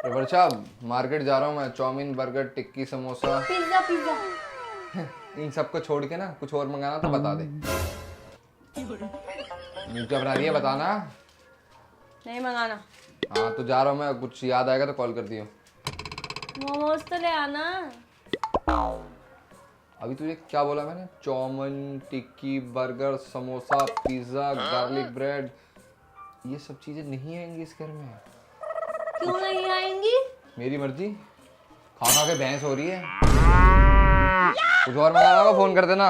वर्षा, market जा रहा हूँ मैं। चाउमीन, बर्गर, टिक्की, समोसा, पिज्जा पिज्जा। इन सबको छोड़ के ना कुछ और मंगाना तो बता दे। क्या बना रही है बताना। नहीं मंगाना। हाँ तो जा रहा हूँ मैं, कुछ याद आएगा तो कॉल कर दियो। मोमोज तो ले आना। अभी तुझे क्या बोला मैंने? Chow mein, tikki, burger, samosa, pizza, garlic bread, ये सब चीजें नहीं आएंगी इस घर में। क्यों नहीं आएंगी? मेरी मर्जी। खा खा के भैंस हो रही है। कुछ और मंगाना होगा फोन कर देना।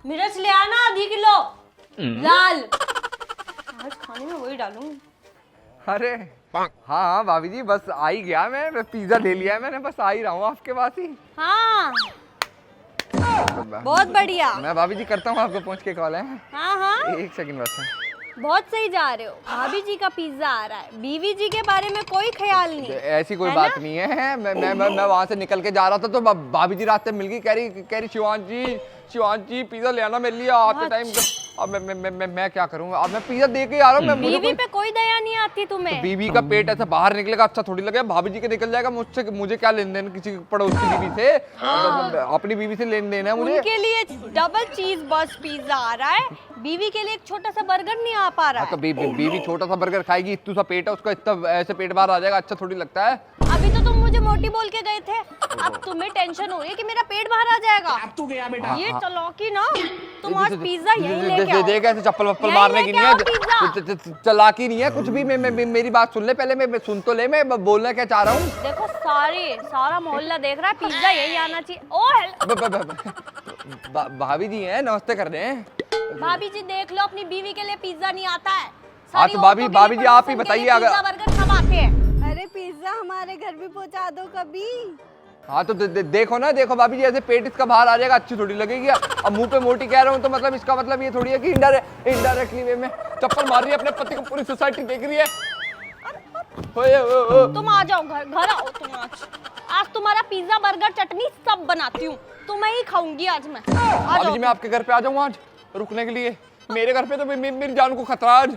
मिर्च ले आना आधी किलो लाल। आज खाने में वही डालूंगी। अरे हाँ हाँ भाभी जी, बस आ ही गया मैं। पिज्जा ले लिया है मैंने, बस आ ही रहा हूँ आपके पास ही। हाँ बहुत बढ़िया। मैं भाभी जी करता हूँ आपको पहुँच के कॉल है। हाँ हाँ एक सेकंड बस। बहुत सही जा रहे हो। भाभी जी का पिज्जा आ रहा है, बीवी जी के बारे में कोई ख्याल नहीं। ऐसी कोई है बात ना? नहीं है। मैं वहां से निकल के जा रहा था तो भाभी जी रास्ते में मिल गई। कह रही शिवान जी पिज्जा ले आना मेरे लिए आते टाइम। अब मैं क्या करूँ? अब मैं पिज्जा दे के आ रहा हूँ। बीवी पे कोई दया नहीं आती तुम्हें। बीवी का पेट ऐसे बाहर निकलेगा अच्छा थोड़ी लगेगा। भाभी जी के निकल जाएगा मुझसे। मुझे क्या लेन देन किसी पड़ोस की बीवी से? अपनी बीवी से लेन देन है मुझे। उनके लिए डबल चीज बस पिज्जा आ रहा है, बीवी के लिए एक छोटा सा बर्गर नहीं आ पा रहा तो है। बीवी छोटा सा बर्गर खाएगी, इतना सा पेट है उसका, इतना ऐसे पेट बाहर आ जाएगा, अच्छा थोड़ी लगता है। अभी तो तुम मुझे मोटी बोल के गए थे, अब तुम्हें टेंशन हो रही है कि मेरा पेट बाहर आ जाएगा। अब तू गया बेटा। ये चालाकी ना, तुम आज पिज्जा यही लेके आओ। देख ऐसे चप्पल वप्पल यही मारने की लेके नहीं आओ है। पिज्जा। चालाकी नहीं है कुछ भी। मेरी बात सुन ले पहले। मैं सुन तो ले, मैं बोलना क्या चाह रहा हूँ। देखो सारा मोहल्ला देख रहा है, पिज्जा यही आना चाहिए। ओ भाभी जी हैं, नमस्ते कर रहे हैं। भाभी जी देख लो, अपनी बीवी के लिए पिज्जा नहीं आता है। हाँ तो भाभी जी आप ही बताइए। अगर पिज्जा बर्गर सब आते हैं। अरे पिज्जा हमारे घर भी पहुंचा दो कभी। हाँ तो देखो ना, देखो भाभी जी ऐसे पेट इसका बाहर आ जाएगा, अच्छी थोड़ी लगेगी। अब मुंह पे मोटी कह रहा हूँ तो मतलब इसका मतलब ये थोड़ी है कि इनडायरेक्टली वे में चप्पल मार रही है अपने पति को, पूरी सोसाइटी देख रही है। तुम आ जाओ, घर आओ तुम। आज तुम्हारा पिज्जा बर्गर चटनी सब बनाती हूँ, तुम्हें ही खाऊंगी आज मैं। भाभी जी मैं आपके घर पे आ जाऊँ आज रुकने के लिए? मेरे घर पे तो मेरी जान को खतरा आज।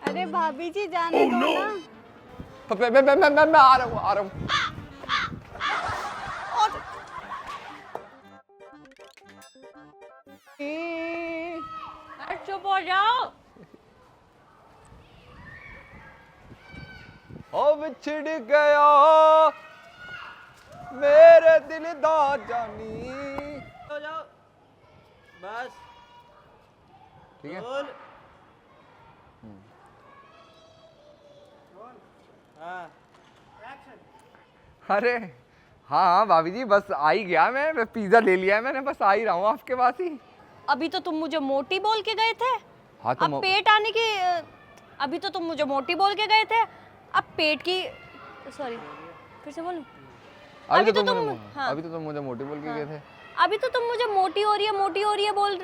अरे भाभी जी जाने दो ना। मैं आ रहा हूँ। चुप हो जाओ। ओ बिछड़ गया मेरे दिल दा जानी। हो जाओ बस। ठीक है। बोल। हाँ अरे हाँ हाँ भाभी जी, बस आ ही गया मैं। पिज्जा ले लिया है मैंने, बस आ ही रहा हूँ आपके पास ही। अभी तो तुम मुझे मोटी बोल के गए थे। हाँ तो अब पेट आने की अभी तो तुम मुझे मोटी बोल के गए थे, अब पेट की सॉरी फिर से बोलूं। अभी तो तुम तुम मुझे मोटी बोल के गए थे। अभी तो तुम मुझे मोटी हो रही है बोल